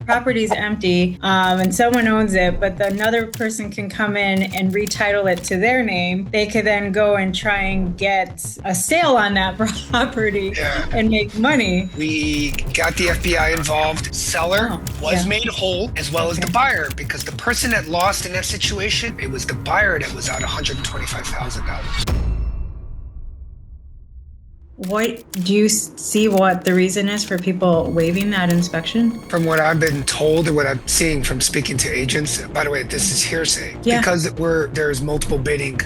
property's empty and someone owns it, but another person can come in and retitle it to their name. They could then go and try and get a sale on that property and make money. We got the FBI involved. Seller was made whole, as well as the buyer, because the person that lost in that situation, it was the buyer that was out $125,000. What do you see what the reason is for people waiving that inspection? From what I've been told and what I'm seeing from speaking to agents, by the way, this is hearsay, because there's multiple bidding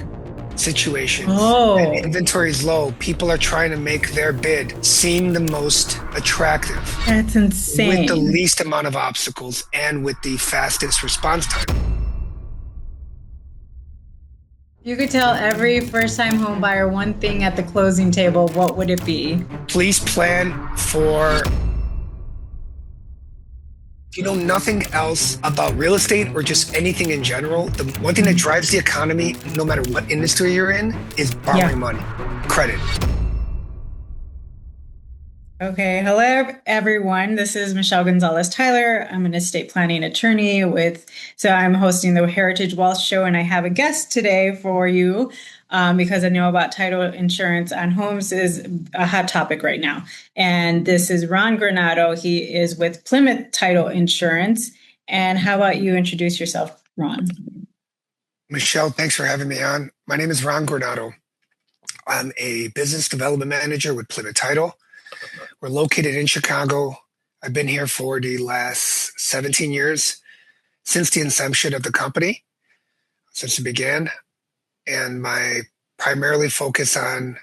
situations and inventory is low, people are trying to make their bid seem the most attractive. That's insane. With the least amount of obstacles and with the fastest response time. You could tell every first-time home buyer one thing at the closing table, what would it be? Please plan for... If you know nothing else about real estate or just anything in general, the one thing that drives the economy, no matter what industry you're in, is borrowing money, credit. Okay, hello everyone. This is Michelle Gonzalez-Tyler. I'm an estate planning attorney so I'm hosting the Heritage Wealth Show, and I have a guest today for you because I know about title insurance on homes is a hot topic right now. And this is Ron Granado. He is with Plymouth Title Insurance. And how about you introduce yourself, Ron? Michelle, thanks for having me on. My name is Ron Granado. I'm a business development manager with Plymouth Title. We're located in Chicago. I've been here for the last 17 years, since the inception of the company, since it began. And my primarily focus on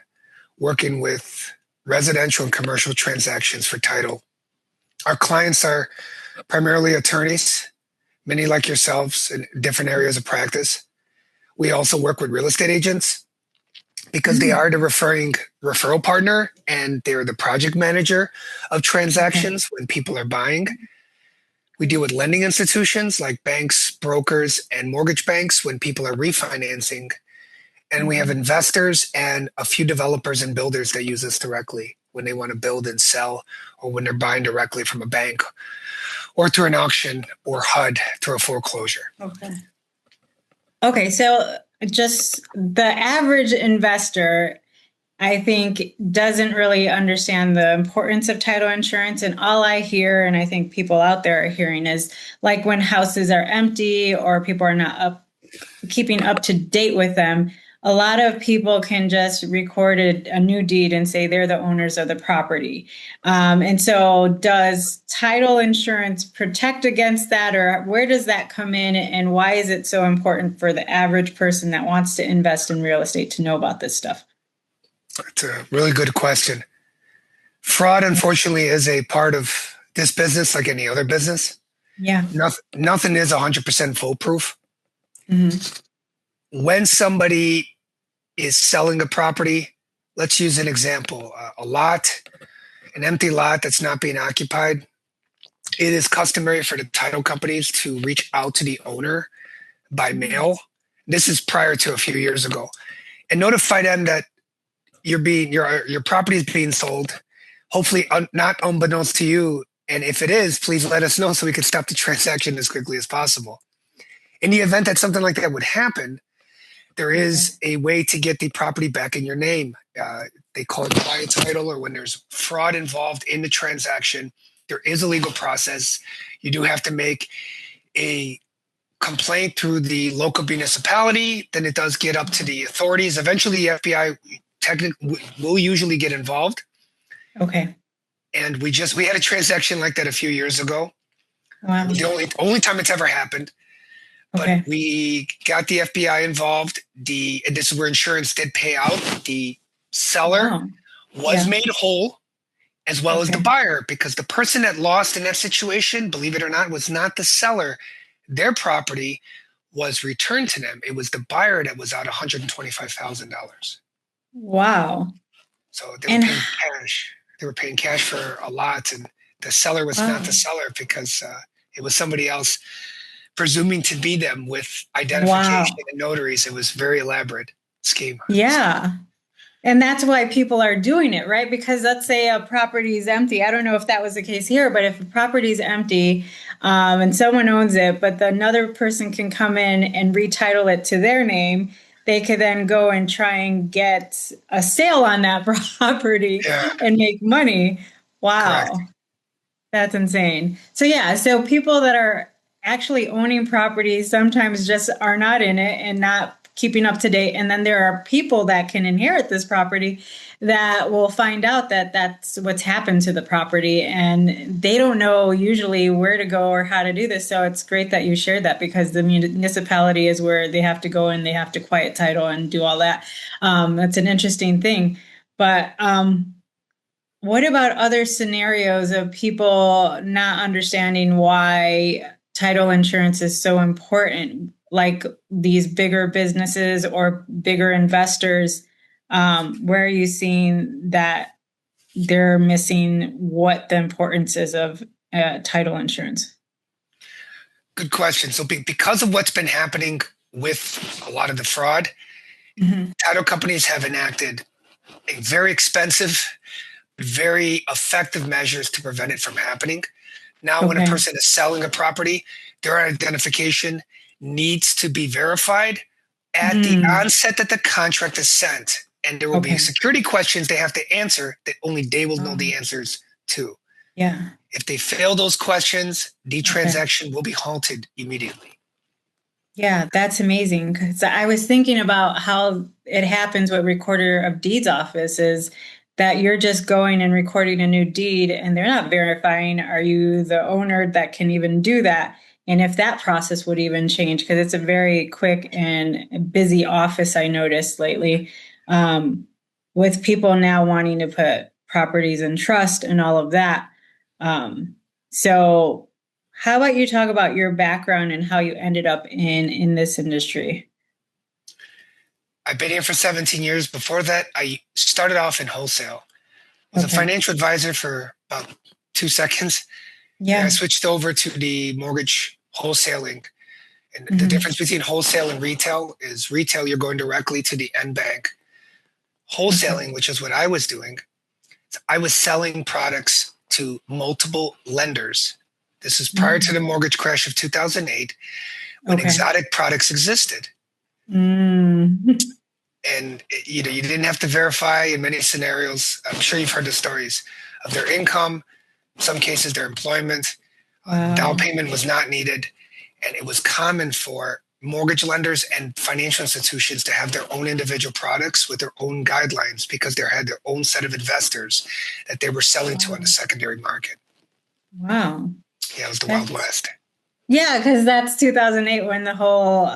working with residential and commercial transactions for title. Our clients are primarily attorneys, many like yourselves in different areas of practice. We also work with real estate agents, because they are the referral partner and they're the project manager of transactions when people are buying. We deal with lending institutions like banks, brokers, and mortgage banks when people are refinancing. And we have investors and a few developers and builders that use us directly when they want to build and sell, or when they're buying directly from a bank or through an auction or HUD through a foreclosure. Okay, so just the average investor, I think, doesn't really understand the importance of title insurance. And all I hear, and I think people out there are hearing, is like when houses are empty or people are not keeping up to date with them, a lot of people can just record a new deed and say they're the owners of the property. And so does title insurance protect against that, or where does that come in, and why is it so important for the average person that wants to invest in real estate to know about this stuff? That's a really good question. Fraud, unfortunately, is a part of this business like any other business. Yeah. Nothing is 100% foolproof. When somebody is selling a property, let's use an example, an empty lot that's not being occupied. It is customary for the title companies to reach out to the owner by mail. This is prior to a few years ago, and notify them that your property is being sold, hopefully not unbeknownst to you. And if it is, please let us know so we can stop the transaction as quickly as possible. In the event that something like that would happen, there is a way to get the property back in your name. They call it quiet title, or when there's fraud involved in the transaction, there is a legal process. You do have to make a complaint through the local municipality. Then it does get up to the authorities. Eventually, the FBI will usually get involved. Okay. And we had a transaction like that a few years ago. Wow. The only time it's ever happened. But we got the FBI involved. And this is where insurance did pay out. The seller was made whole, as well as the buyer, because the person that lost in that situation, believe it or not, was not the seller. Their property was returned to them. It was the buyer that was out $125,000. Wow. So they were paying cash. They were paying cash for a lot, and the seller was not the seller because it was somebody else presuming to be them with identification and notaries. It was a very elaborate scheme. Yeah. And that's why people are doing it, right? Because let's say a property is empty. I don't know if that was the case here, but if a property is empty and someone owns it, but another person can come in and retitle it to their name, they could then go and try and get a sale on that property Yeah, and make money. correct. Wow, that's insane. So, yeah, so people that are actually owning properties sometimes just are not in it and not keeping up to date. And then there are people that can inherit this property that will find out that that's what's happened to the property and they don't know usually where to go or how to do this. So it's great that you shared that because the municipality is where they have to go and they have to quiet title and do all that. That's an interesting thing. But what about other scenarios of people not understanding why title insurance is so important, like these bigger businesses or bigger investors? Where are you seeing that they're missing what the importance is of title insurance? Good question. So, because of what's been happening with a lot of the fraud, Hmm. title companies have enacted a very expensive, very effective measures to prevent it from happening. Now, when a Okay. person is selling a property, their identification needs to be verified at the Mm, onset that the contract is sent. And there will be okay. security questions they have to answer that only they will know the Um, answers to. yeah. If they fail those questions, the Okay. transaction will be halted immediately. Yeah, that's amazing. Because I was thinking about how it happens with Recorder of Deeds offices that you're just going and recording a new deed and they're not verifying, are you the owner that can even do that? And if that process would even change, because it's a very quick and busy office, I noticed lately, um, with people now wanting to put properties in trust and all of that. Um, so how about you talk about your background and how you ended up in this industry? I've been here for 17 years. Before that, I started off in wholesale. I was a Okay. financial advisor for about 2 seconds. Then I Yeah. switched over to the mortgage wholesaling. And the Hmm. difference between wholesale and retail is retail, you're going directly to the end bank. Okay. Wholesaling, which is what I was doing, I was selling products to multiple lenders. This is prior to Mm. the mortgage crash of 2008 when Okay. exotic products existed. Mm. And you didn't have to verify in many scenarios. I'm sure you've heard the stories of their income, in some cases their employment. Down Wow. payment was not needed, and it was common for mortgage lenders and financial institutions to have their own individual products with their own guidelines because they had their own set of investors that they were selling to on the Wow. secondary market. Wow. Yeah, it was the Wild That's, West. yeah, because that's 2008 when the whole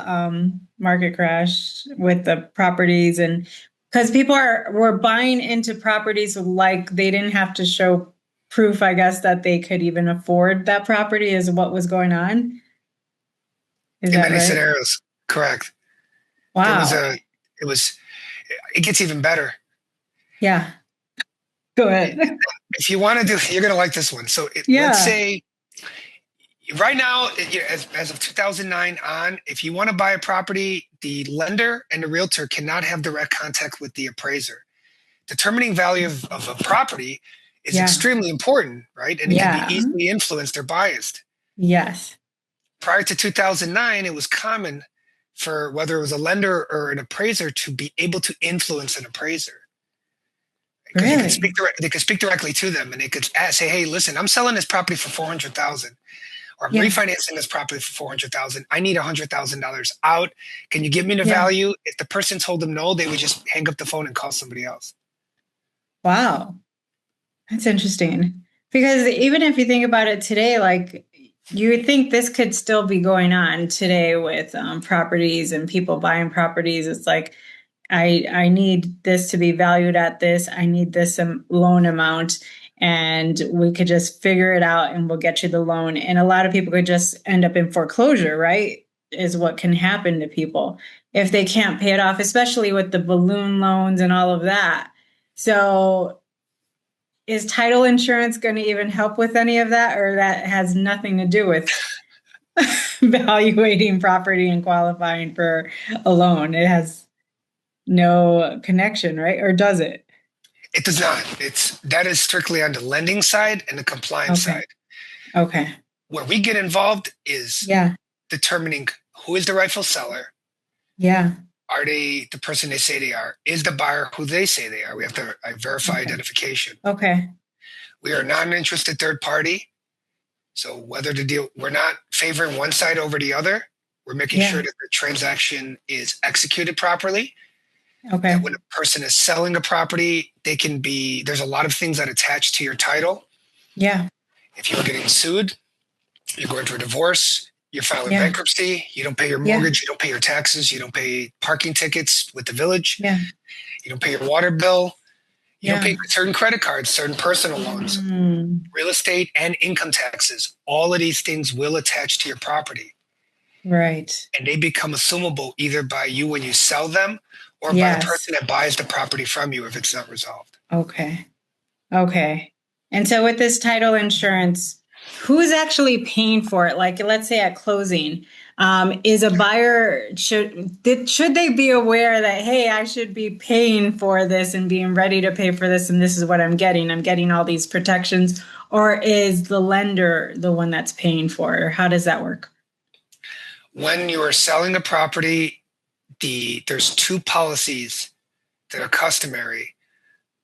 market crashed with the properties and because people are were buying into properties like they didn't have to show proof, I guess, that they could even afford that property is what was going on. Is In that many right? scenarios, correct. There was Wow. a, it was, it gets even better. Yeah. Go ahead. If you want to do, you're going to like this one. So let's Yeah. say right now, as of 2009 on, if you want to buy a property, the lender and the realtor cannot have direct contact with the appraiser. Determining value of a property is Yeah. extremely important, right? And it can be Yeah. easily influenced or biased. Yes. Prior to 2009, it was common for whether it was a lender or an appraiser to be able to influence an appraiser because you can Really? speak they can speak directly to them and they could say, "Hey, listen, I'm selling this property for 400,000, or I'm Yeah. refinancing this property for 400,000. I need $100,000 out. Can you give me the Yeah. value?" If the person told them no, they would just hang up the phone and call somebody else. Wow. That's interesting. Because even if you think about it today, like you would think this could still be going on today with properties and people buying properties. It's like I need this to be valued at this. I need this loan amount, and we could just figure it out, and we'll get you the loan. And a lot of people could just end up in foreclosure, right? Is what can happen to people if they can't pay it off, especially with the balloon loans and all of that. So is title insurance going to even help with any of that, or that has nothing to do with evaluating property and qualifying for a loan? It has. no connection, right? Or does it? It does not. That is strictly on the lending side and the compliance Okay. side. Okay. Where we get involved is Yeah. determining who is the rightful seller. Yeah. Are they the person they say they are? Is the buyer who they say they are? We have to verify Okay. identification. Okay. We are not an interested third party. So whether the deal, we're not favoring one side over the other. We're making sure Yeah. that the transaction is executed properly. That Okay. when a person is selling a property, there's a lot of things that attach to your title. Yeah. If you're getting sued, you're going through a divorce, you're filing Yeah. bankruptcy, you don't pay your Yeah. mortgage, you don't pay your taxes, you don't pay parking tickets with the village, Yeah. you don't pay your water bill, you don't pay Yeah. certain credit cards, certain personal loans, Mm, real estate, and income taxes. All of these things will attach to your property, right. and they become assumable either by you when you sell them or by the Yes. person that buys the property from you if it's not resolved. Okay. Okay. And so with this title insurance, who's actually paying for it? Like, let's say at closing, is a buyer should they be aware that, hey, I should be paying for this and being ready to pay for this, and this is what I'm getting. I'm getting all these protections, or is the lender the one that's paying for it? Or how does that work? When you are selling a property, there's two policies that are customary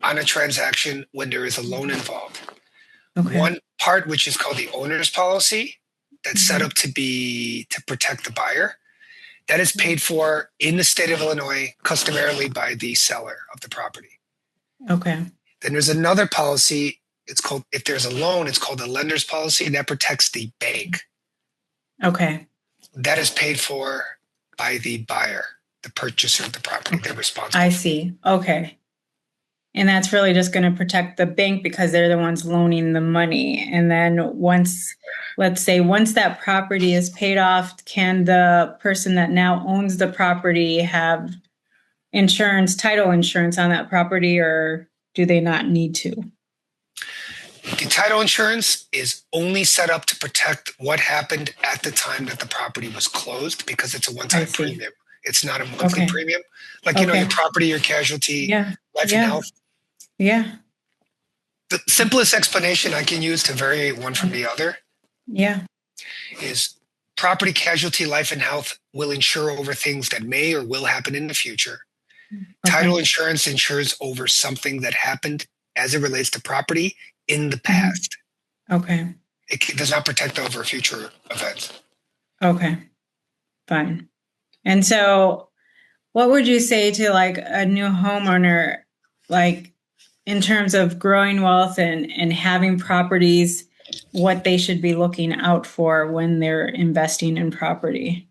on a transaction when there is a loan involved. Okay. One part, which is called the owner's policy, that's set Mhm. up to protect the buyer. That is paid for in the state of Illinois, customarily by the seller of the property. Okay. Then there's another policy. It's called, if there's a loan, it's called the lender's policy, and that protects the bank. Okay. That is paid for by the buyer, the purchaser of the property. They're responsible. I see. Okay. And that's really just going to protect the bank because they're the ones loaning the money. And then let's say, once that property is paid off, can the person that now owns the property have insurance, title insurance on that property, or do they not need to? The title insurance is only set up to protect what happened at the time that the property was closed because it's a I one-time see. premium. It's not a monthly Okay. premium. Like, Okay. your property, your casualty, Yeah. life and Yeah. health. Yeah. The simplest explanation I can use to vary one from the other Yeah. is property casualty, life and health will insure over things that may or will happen in the future. Title Okay. insurance insures over something that happened as it relates to property in the past. Okay. It does not protect over future events. Okay. Fine. And so, what would you say to like a new homeowner, like in terms of growing wealth and having properties, what they should be looking out for when they're investing in property?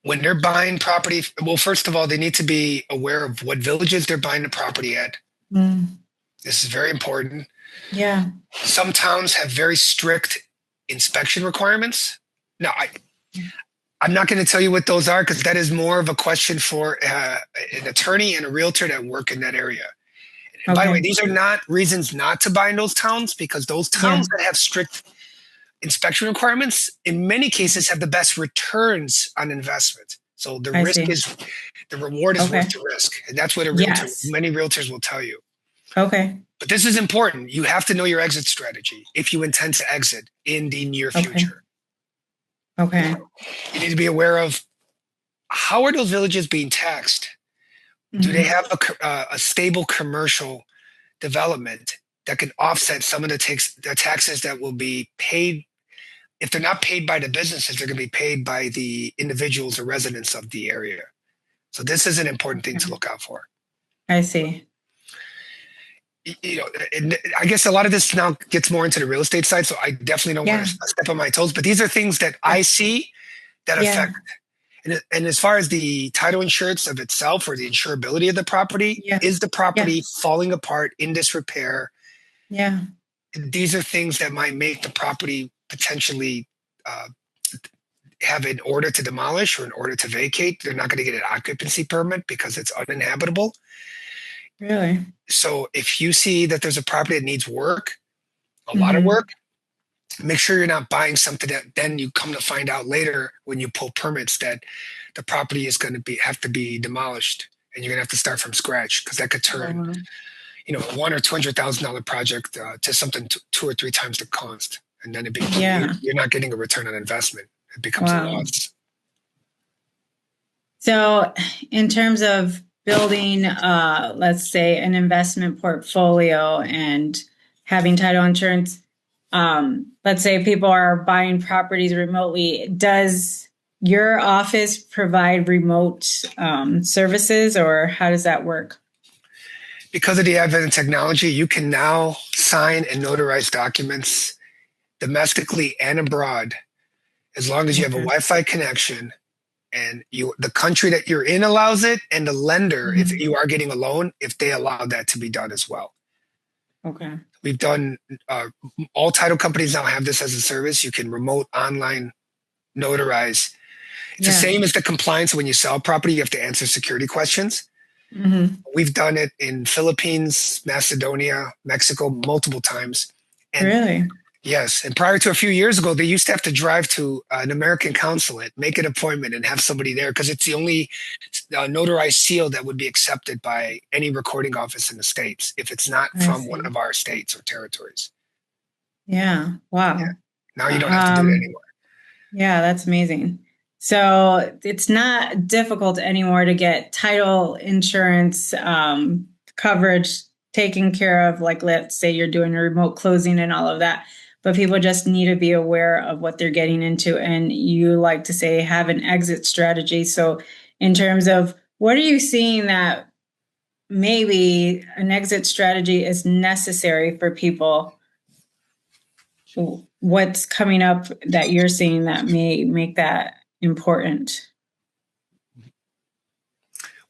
When they're buying property, well, first of all, they need to be aware of what villages they're buying the property at. Mm, This is very important. yeah. Some towns have very strict inspection requirements. Now, I'm not going to tell you what those are because that is more of a question for an attorney and a realtor that work in that area. And by the way, Okay. these are not reasons not to buy in those towns because those towns that have strict inspection requirements, in many cases, have the best returns on investment. So the I risk see. is the reward is Okay. worth the risk, and that's what Yes. many realtors will tell you. Okay. But this is important. You have to know your exit strategy if you intend to exit in the near Okay. future. Okay. You need to be aware of how are those villages being taxed? Do they have a stable commercial development that can offset some of the taxes that will be paid? If they're not paid by the businesses, they're going to be paid by the individuals or residents of the area. So this is an important thing to look out for. I see. And I guess a lot of this now gets more into the real estate side, so I definitely don't want to step on my toes. But these are things that I see that affect. And as far as the title insurance of itself or the insurability of the property, is the property falling apart, in disrepair? Yeah. These are things that might make the property potentially have an order to demolish or an order to vacate. They're not going to get an occupancy permit because it's uninhabitable. Really? So if you see that there's a property that needs work, a lot of work, Make sure you're not buying something that then you come to find out later when you pull permits that the property is going to have to be demolished and you're going to have to start from scratch, because that could turn, Mhm. a $100,000 or $200,000 project to something two or three times the cost, and then Yeah. you're not getting a return on investment. It becomes a Wow. loss. So, in terms of building, let's say, an investment portfolio and having title insurance, let's say people are buying properties remotely, does your office provide remote services, or how does that work? Because of the advent of technology, you can now sign and notarize documents domestically and abroad as long as you have a Okay. Wi-Fi connection and the country that you're in allows it, and the lender, if Mhm. you are getting a loan, if they allow that to be done as well. Okay. We've done all title companies now have this as a service. You can remote online notarize. It's the Yeah. same as the compliance when you sell property. You have to answer security questions. Hmm. We've done it in Philippines, Macedonia, Mexico multiple times. And Really? yes, and prior to a few years ago, they used to have to drive to an American consulate, make an appointment, and have somebody there because it's the only notarized seal that would be accepted by any recording office in the States if it's not I from one see. of our states or territories. Yeah. Yeah. Wow. Now you don't have to do that Um, anymore. Yeah, that's amazing. So it's not difficult anymore to get title insurance coverage taken care of. Like, let's say you're doing a remote closing and all of that, but people just need to be aware of what they're getting into. And you like to say have an exit strategy. So, in terms of what are you seeing that maybe an exit strategy is necessary for people, what's coming up that you're seeing that may make that important?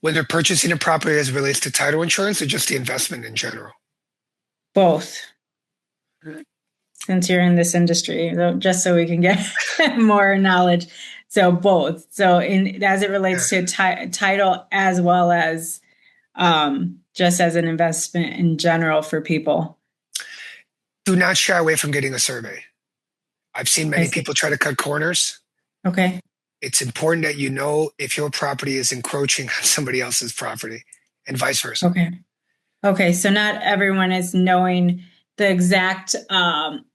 When they're purchasing a property as it relates to title insurance or just the investment in general? Both, since you're in this industry, just so we can get more knowledge. So both. So in as it Yeah. relates to title as well as just as an investment in general for people. Do not shy away from getting a survey. I've seen I many see. people try to cut corners. Okay. It's important that you know if your property is encroaching on somebody else's property and vice versa. Okay. Okay, so not everyone is knowing the exact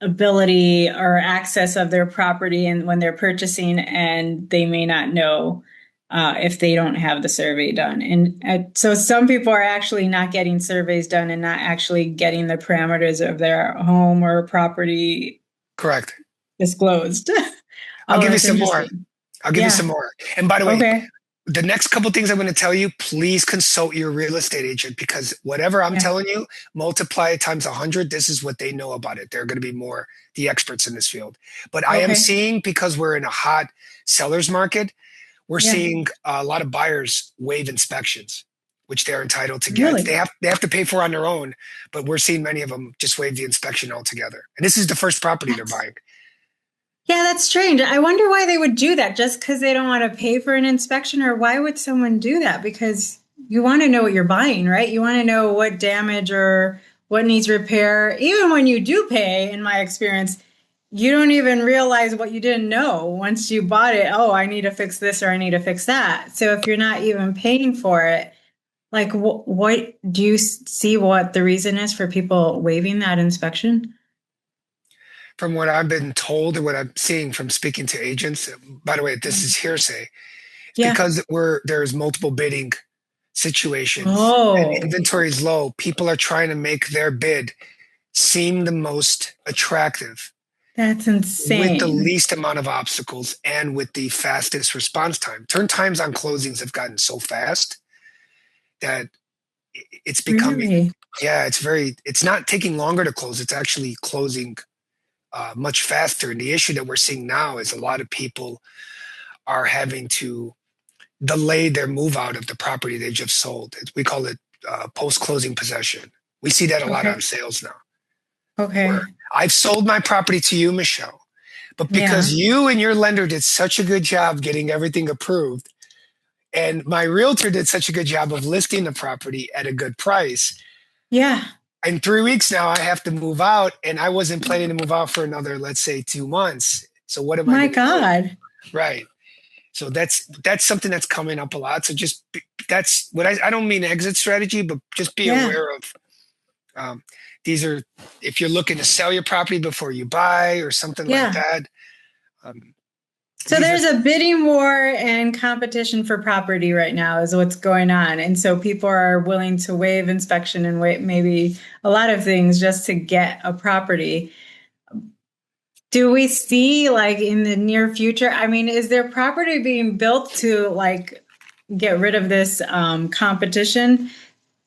ability or access of their property and when they're purchasing, and they may not know if they don't have the survey done. And so some people are actually not getting surveys done and not actually getting the parameters of their home or property Correct. disclosed. I'll Oh, give you that's some more. interesting. I'll give you some Yeah. more. And by the way, Okay. the next couple things I'm going to tell you, please consult your real estate agent, because whatever I'm Yeah. telling you, multiply it times 100. This is what they know about it. They're going to be more the experts in this field. But I am Okay. seeing, because we're in a hot seller's market, we're Yeah. seeing a lot of buyers waive inspections, which they're entitled to get. Really? They have to pay for on their own, but we're seeing many of them just waive the inspection altogether. And this is the first property they're That's buying. Yeah, that's strange. I wonder why they would do that, just because they don't want to pay for an inspection, or why would someone do that? Because you want to know what you're buying, right? You want to know what damage or what needs repair. Even when you do pay, in my experience, you don't even realize what you didn't know once you bought it. Oh, I need to fix this or I need to fix that. So if you're not even paying for it, like what do you see what the reason is for people waiving that inspection? From what I've been told and what I'm seeing from speaking to agents, by the way, this is hearsay. It's Yeah. because there's multiple bidding situations and Oh, inventory is low. People are trying to make their bid seem the most attractive that's with the insane. least amount of obstacles and with the fastest response time. Turn times on closings have gotten so fast that it's becoming, Really? yeah, it's not taking longer to close. It's actually closing much faster. And the issue that we're seeing now is a lot of people are having to delay their move out of the property they just sold. We call it post closing possession. We see that a lot Okay. on sales now, where Okay. I've sold my property to you, Michelle, but Yeah. because you and your lender did such a good job getting everything approved, and my realtor did such a good job of listing the property at a good price, Yeah. in 3 weeks now, I have to move out, and I wasn't planning to move out for another, let's say, 2 months. So what am I My going to do? God. Right. So that's something that's coming up a lot. So that's what I don't mean exit strategy, but just be Yeah. aware of. Um, these are if you're looking to sell your property before you buy or something like Yeah. that. Um, So these are there's a bidding war and competition for property right now is what's going on. And so people are willing to waive inspection and wait maybe a lot of things just to get a property. Do we see like in the near future? I mean, is there property being built to like get rid of this competition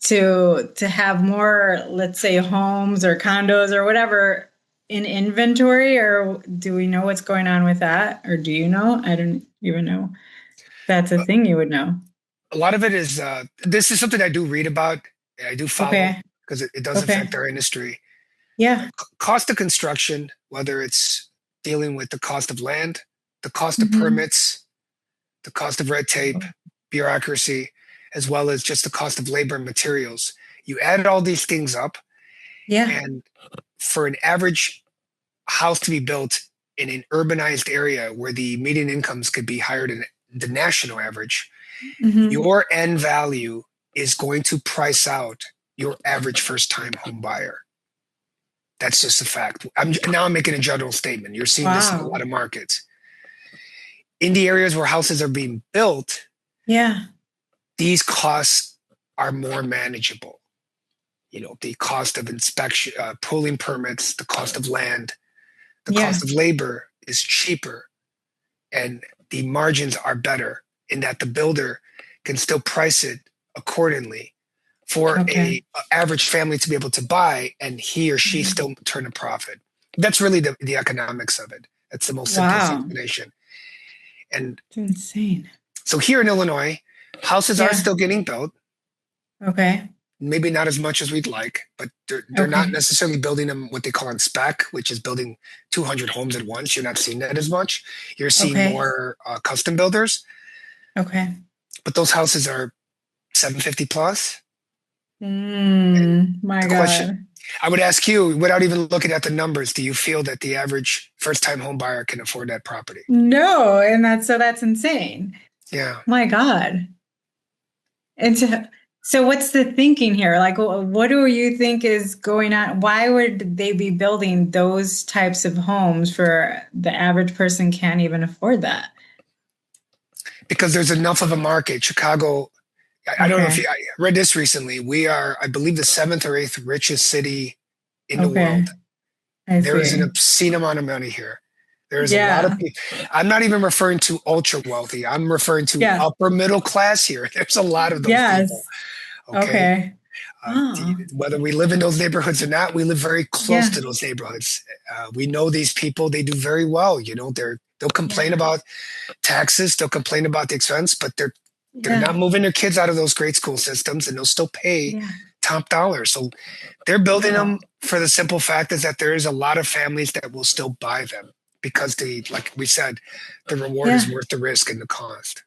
to have more, let's say, homes or condos or whatever in inventory? Or do we know what's going on with that? Or do you know? I don't even know. That's a thing you would know. a lot of it is this is something I do read about and I do follow Okay. because it does affect Okay. our industry. Yeah. Cost of construction, whether it's dealing with the cost of land, the cost of Hmm. permits, the cost of red tape, bureaucracy, as well as just the cost of labor and materials. You add all these things up, Yeah. and for an average house to be built in an urbanized area where the median incomes could be higher than the national average, Hmm. your end value is going to price out your average first time home buyer. That's just a fact. I'm making a general statement. You're seeing this in a lot Wow. of markets. In the areas where houses are being built, Yeah. these costs are more manageable. The cost of inspection, pulling permits, the cost of land, the Yeah. cost of labor is cheaper, and the margins are better in that the builder can still price it accordingly for Okay. a average family to be able to buy, and he or she Mhm. still turn a profit. That's really the economics of it. That's the most simplest Wow. explanation. And It's insane. so here in Illinois, houses are Yeah. still getting built. Okay. Maybe not as much as we'd like, but they're not Okay. necessarily building them what they call on spec, which is building 200 homes at once. You're not seeing that as much. You're seeing Okay. more custom builders, Okay. but those houses are 750 plus. And My the question God. I would ask you, without even looking at the numbers, do you feel that the average first time home buyer can afford that property? No, and that's insane. Yeah. My God. And so what's the thinking here? Like, what do you think is going on? Why would they be building those types of homes for the average person can't even afford that? Because there's enough of a market. Chicago, I don't know if Okay. I read this recently. We are, I believe, the seventh or eighth richest city in the Okay. world. I There is an see. obscene amount of money here. There's a lot of Yeah. people. I'm not even referring to ultra wealthy. I'm referring to Yeah. upper middle class here. There's a lot of those people. Yes. Okay. Okay. Oh. Whether we live in those neighborhoods or not, we live very close Yeah. to those neighborhoods. We know these people; they do very well. They'll complain Yeah. about taxes, they'll complain about the expense, but they're Yeah. not moving their kids out of those great school systems, and they'll still pay Yeah. top dollar. So they're building Wow. them for the simple fact is that there is a lot of families that will still buy them because like we said, the reward is Yeah. worth the risk and the cost.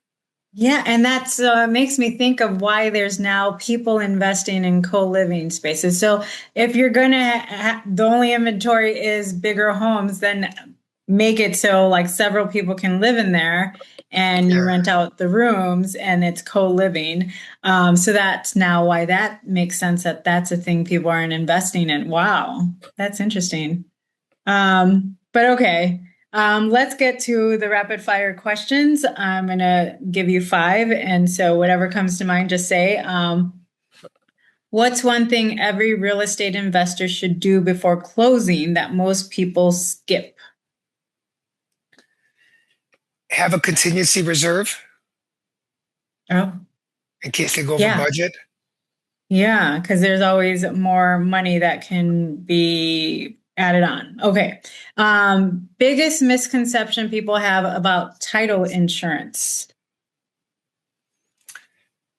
Yeah, and that's makes me think of why there's now people investing in co-living spaces. So if you're gonna the only inventory is bigger homes, then make it so like several people can live in there, and you Yeah. rent out the rooms, and it's co-living. So that's now why that makes sense that that's a thing people aren't investing in. Wow, that's interesting. But okay. Let's get to the rapid fire questions. I'm going to give you five. And so whatever comes to mind, just say, what's one thing every real estate investor should do before closing that most people skip? Have a contingency reserve Oh, in case they go over yeah. budget. Yeah. Because there's always more money that can be added on. Okay. Biggest misconception people have about title insurance.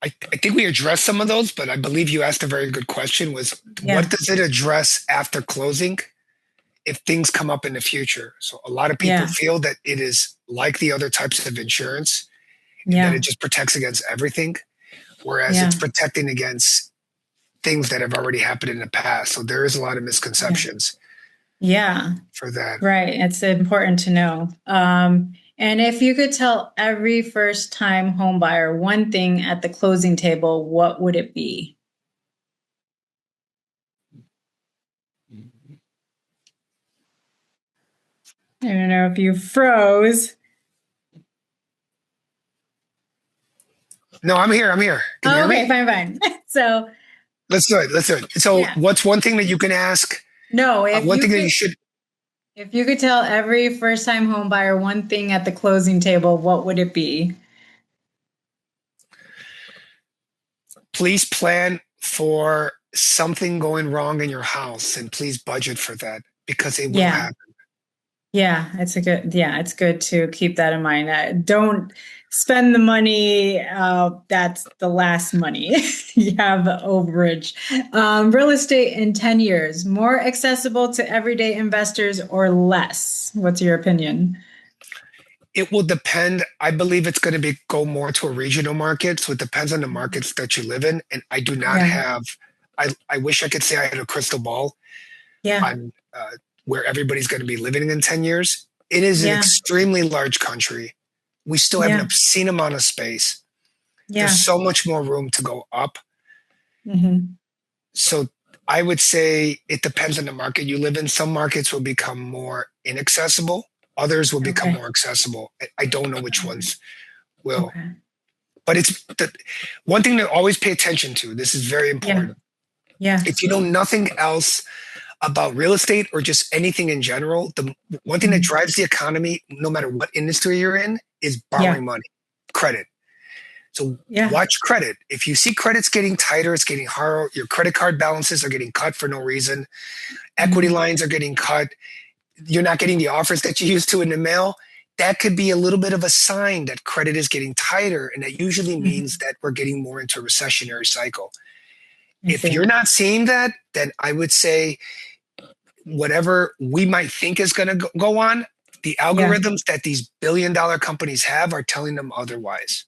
I think we addressed some of those, but I believe you asked a very good question was what Yeah. does it address after closing if things come up in the future? So a lot of people Yeah. feel that it is like the other types of insurance and that Yeah. it just protects against everything, whereas it's Yeah. protecting against things that have already happened in the past. So there is a lot of misconceptions Yeah, for that. right. It's important to know. And if you could tell every first-time home buyer one thing at the closing table, what would it be? I don't know if you froze. No, I'm here. I'm here. Can you Oh, hear okay, me? fine. So, Let's do it. Let's do it. So, yeah. what's one thing that you can ask? No, if One you thing that you could, should if you could tell every first-time home buyer one thing at the closing table, what would it be? please plan for something going wrong in your house and please budget for that because it will Yeah. happen. Yeah, it's good to keep that in mind. Don't spend the money. That's the last money. You have overage. Real estate in 10 years, more accessible to everyday investors or less? What's your opinion? It will depend. I believe it's going to go more to a regional market. So it depends on the markets that you live in. And I do not Yeah, have, I wish I could say I had a crystal ball yeah, on where everybody's going to be living in 10 years. It is an yeah, extremely large country. We still have an yeah, obscene amount of space. There's yeah. so much more room to go up. Hmm. So I would say it depends on the market you live in. Some markets will become more inaccessible. Others will become Okay. more accessible. I don't know which ones will. Okay. But it's the one thing to always pay attention to. This is very Yeah. important. Yeah. If you know nothing else about real estate or just anything in general, the one thing that Mhm. drives the economy, no matter what industry you're in, is Yeah. borrowing money, credit. So Yeah. watch credit. If you see credit's getting tighter, it's getting harder. Your credit card balances are getting cut for no reason. Equity Mhm. lines are getting cut. You're not getting the offers that you used to in the mail. That could be a little bit of a sign that credit is getting tighter. And that usually means Mhm. that we're getting more into a recessionary cycle. I If you're see. not seeing that, then I would say whatever we might think is going to go on, the Yeah. algorithms that these billion-dollar companies have are telling them otherwise.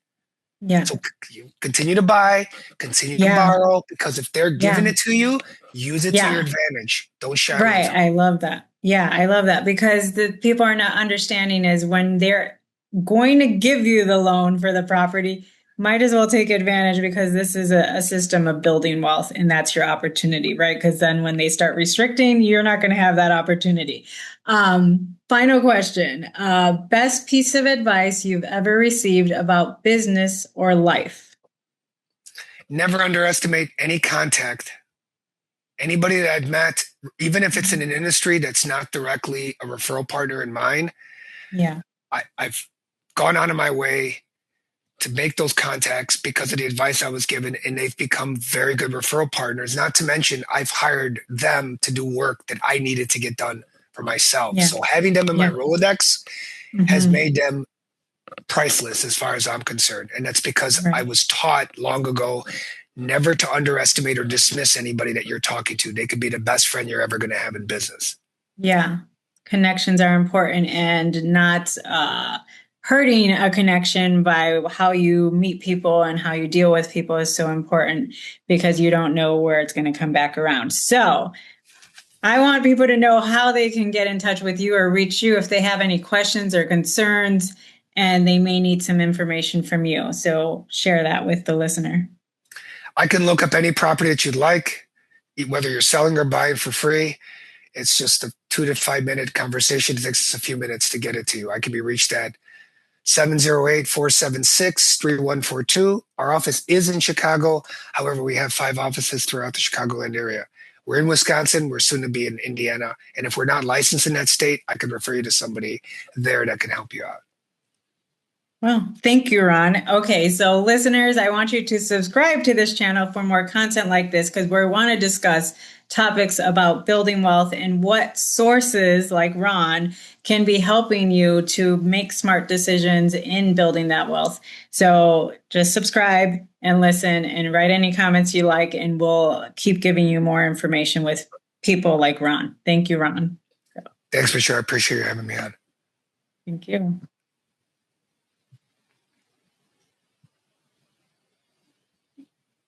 Yeah. So you continue to buy, continue to Yeah. borrow, because if they're giving Yeah. it to you, use it to your Yeah. advantage. Don't shadow them Right. from I love that. Yeah, I love that because the people are not understanding is when they're going to give you the loan for the property, might as well take advantage because this is a system of building wealth and that's your opportunity, right? Because then when they start restricting, you're not going to have that opportunity. Final question. Best piece of advice you've ever received about business or life? never underestimate any contact. Anybody that I've met, even if it's in an industry that's not directly a referral partner in mine, Yeah. I've gone out of my way to make those contacts because of the advice I was given, and they've become very good referral partners. Not to mention, I've hired them to do work that I needed to get done for myself. Yeah. So having them in my Yeah. Rolodex has Hmm. made them priceless as far as I'm concerned. And that's because I Right. was taught long ago never to underestimate or dismiss anybody that you're talking to. They could be the best friend you're ever going to have in business. Yeah, connections are important and not hurting a connection by how you meet people and how you deal with people is so important because you don't know where it's going to come back around. So I want people to know how they can get in touch with you or reach you if they have any questions or concerns and they may need some information from you. So share that with the listener. I can look up any property that you'd like, whether you're selling or buying for free. It's just a 2 to 5 minute conversation. It takes us a few minutes to get it to you. I can be reached at 708-476-3142. Our office is in Chicago. However, we have 5 offices throughout the Chicagoland area. We're in Wisconsin. We're soon to be in Indiana. And if we're not licensed in that state, I can refer you to somebody there that can help you out. Well, thank you, Ron. Okay, so listeners, I want you to subscribe to this channel for more content like this because we want to discuss topics about building wealth and what sources like Ron can be helping you to make smart decisions in building that wealth. So just subscribe and listen and write any comments you like, and we'll keep giving you more information with people like Ron. Thank you, Ron. Thanks, Michelle. I appreciate you having me on. Thank you.